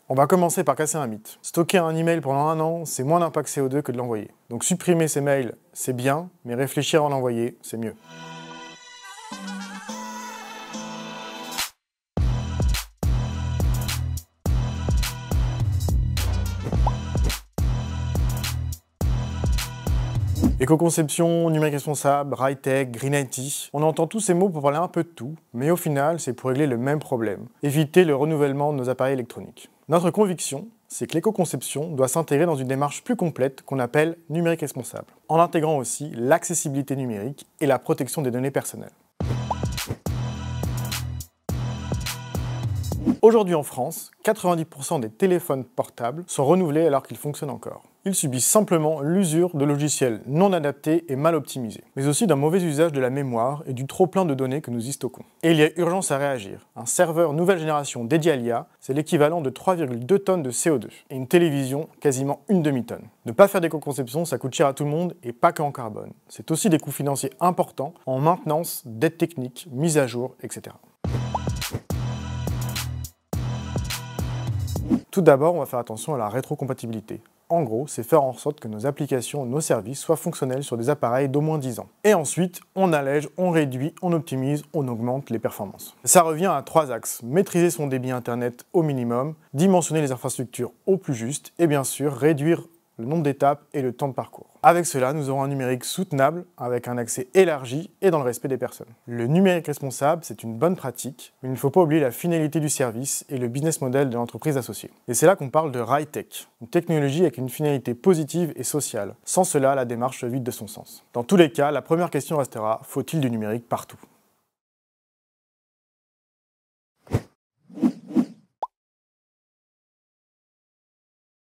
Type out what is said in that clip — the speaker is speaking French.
On va commencer par casser un mythe. Stocker un email pendant 1 an, c'est moins d'impact CO2 que de l'envoyer. Donc supprimer ces mails, c'est bien, mais réfléchir à l'envoyer, c'est mieux. Éco-conception, numérique responsable, high-tech, green IT, on entend tous ces mots pour parler un peu de tout, mais au final, c'est pour régler le même problème, éviter le renouvellement de nos appareils électroniques. Notre conviction, c'est que l'éco-conception doit s'intégrer dans une démarche plus complète qu'on appelle numérique responsable, en intégrant aussi l'accessibilité numérique et la protection des données personnelles. Aujourd'hui en France, 90% des téléphones portables sont renouvelés alors qu'ils fonctionnent encore. Ils subissent simplement l'usure de logiciels non adaptés et mal optimisés, mais aussi d'un mauvais usage de la mémoire et du trop-plein de données que nous y stockons. Et il y a urgence à réagir. Un serveur nouvelle génération dédié à l'IA, c'est l'équivalent de 3,2 tonnes de CO2, et une télévision, quasiment une demi-tonne. Ne pas faire d'éco-conception, ça coûte cher à tout le monde et pas qu'en carbone. C'est aussi des coûts financiers importants en maintenance, dettes techniques, mise à jour, etc. Tout d'abord, on va faire attention à la rétrocompatibilité. En gros, c'est faire en sorte que nos applications, nos services soient fonctionnels sur des appareils d'au moins 10 ans. Et ensuite, on allège, on réduit, on optimise, on augmente les performances. Ça revient à 3 axes. Maîtriser son débit internet au minimum, dimensionner les infrastructures au plus juste, et bien sûr, réduire le nombre d'étapes et le temps de parcours. Avec cela, nous aurons un numérique soutenable, avec un accès élargi et dans le respect des personnes. Le numérique responsable, c'est une bonne pratique, mais il ne faut pas oublier la finalité du service et le business model de l'entreprise associée. Et c'est là qu'on parle de high-tech, une technologie avec une finalité positive et sociale. Sans cela, la démarche vide de son sens. Dans tous les cas, la première question restera, faut-il du numérique partout ?